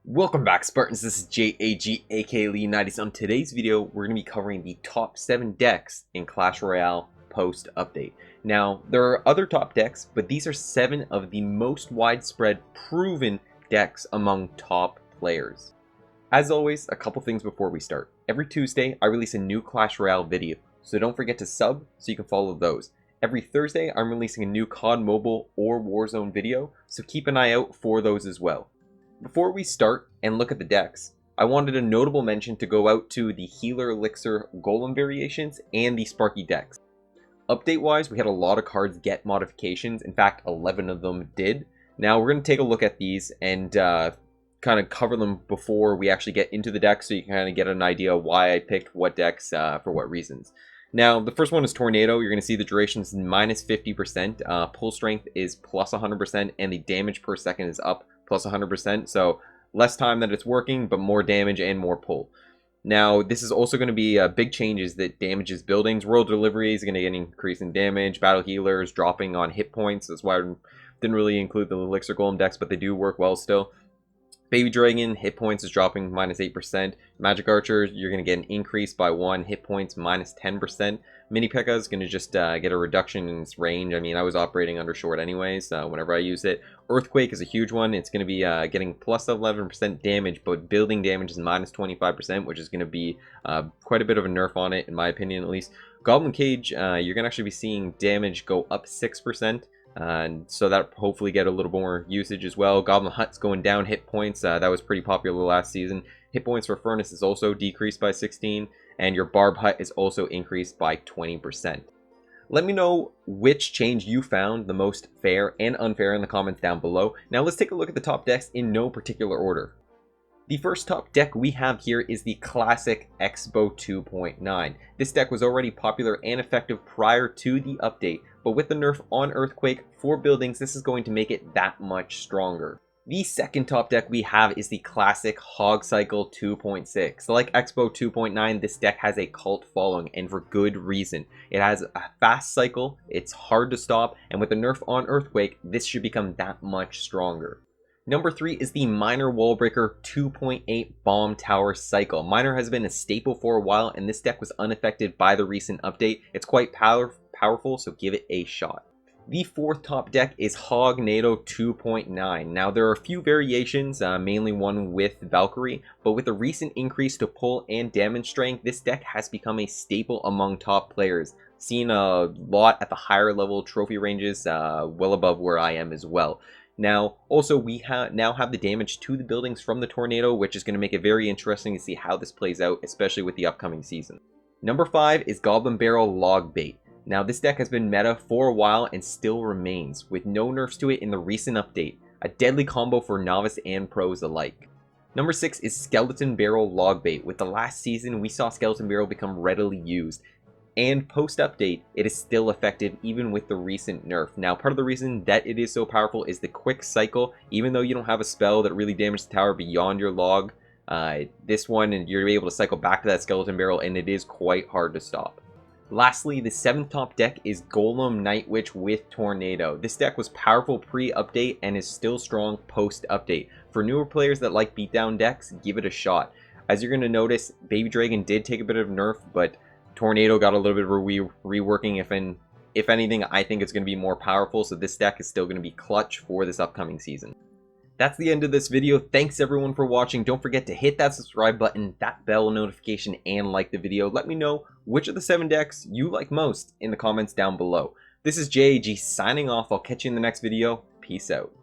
Welcome back, Spartans. This is JAG, aka Leonidas. On today's video, we're going to be covering the top 7 decks in Clash Royale post-update. Now, there are other top decks, but these are 7 of the most widespread, proven decks among top players. As always, a couple things before we start. Every Tuesday, I release a new Clash Royale video, so don't forget to sub so you can follow those. Every Thursday, I'm releasing a new COD Mobile or Warzone video, so keep an eye out for those as well. Before we start and look at the decks, I wanted a notable mention to go out to the Healer Elixir Golem variations and the Sparky decks. Update-wise, we had a lot of cards get modifications. In fact, 11 of them did. Now we're going to take a look at these and kind of cover them before we actually get into the deck, so you can kind of get an idea why I picked what decks for what reasons. Now, the first one is Tornado. You're going to see the duration is minus 50%, pull strength is plus 100%, and the damage per second is up plus 100%. So less time that it's working, but more damage and more pull. Now, this is also going to be big changes that damages buildings. Royal Delivery is going to get an increase in damage. Battle Healers dropping on hit points. That's why I didn't really include the Elixir Golem decks, but they do work well still. Baby Dragon, hit points is dropping minus 8%. Magic Archer, you're going to get an increase by 1. Hit points minus 10%. Mini P.E.K.K.A is going to just get a reduction in its range. I mean, I was operating under short anyways whenever I use it. Earthquake is a huge one. It's going to be getting plus 11% damage, but building damage is minus 25%, which is going to be quite a bit of a nerf on it, in my opinion at least. Goblin Cage, you're going to actually be seeing damage go up 6%. And so that hopefully get a little more usage as well. Goblin Hut's going down hit points. That was pretty popular last season. Hit points for Furnace is also decreased by 16. And your Barb Hut is also increased by 20%. Let me know which change you found the most fair and unfair in the comments down below. Now let's take a look at the top decks in no particular order. The first top deck we have here is the classic Expo 2.9. This deck was already popular and effective prior to the update, but with the nerf on Earthquake for buildings, this is going to make it that much stronger. The second top deck we have is the classic Hog Cycle 2.6. So like Expo 2.9, this deck has a cult following, and for good reason. It has a fast cycle, it's hard to stop, and with the nerf on Earthquake, this should become that much stronger. Number 3 is the Miner Wallbreaker 2.8 Bomb Tower Cycle. Miner has been a staple for a while, and this deck was unaffected by the recent update. It's quite powerful, so give it a shot. The fourth top deck is Hog NATO 2.9. Now, there are a few variations, mainly one with Valkyrie, but with the recent increase to pull and damage strength, this deck has become a staple among top players. Seen a lot at the higher level trophy ranges, well above where I am as well. Now, also, we now have the damage to the buildings from the Tornado, which is going to make it very interesting to see how this plays out, especially with the upcoming season. Number 5 is Goblin Barrel Log Bait. Now, this deck has been meta for a while and still remains, with no nerfs to it in the recent update. A deadly combo for novice and pros alike. Number 6 is Skeleton Barrel Log Bait. With the last season, we saw Skeleton Barrel become readily used. And post-update, it is still effective even with the recent nerf. Now, part of the reason that it is so powerful is the quick cycle. Even though you don't have a spell that really damages the tower beyond your log, this one, and you're able to cycle back to that Skeleton Barrel, and it is quite hard to stop. Lastly, the 7th top deck is Golem Night Witch with Tornado. This deck was powerful pre-update and is still strong post-update. For newer players that like beatdown decks, give it a shot. As you're going to notice, Baby Dragon did take a bit of nerf, but Tornado got a little bit of a reworking. If anything, I think it's going to be more powerful, so this deck is still going to be clutch for this upcoming season. That's the end of this video. Thanks everyone for watching. Don't forget to hit that subscribe button, that bell notification, and like the video. Let me know which of the 7 decks you like most in the comments down below. This is JAG signing off. I'll catch you in the next video. Peace out.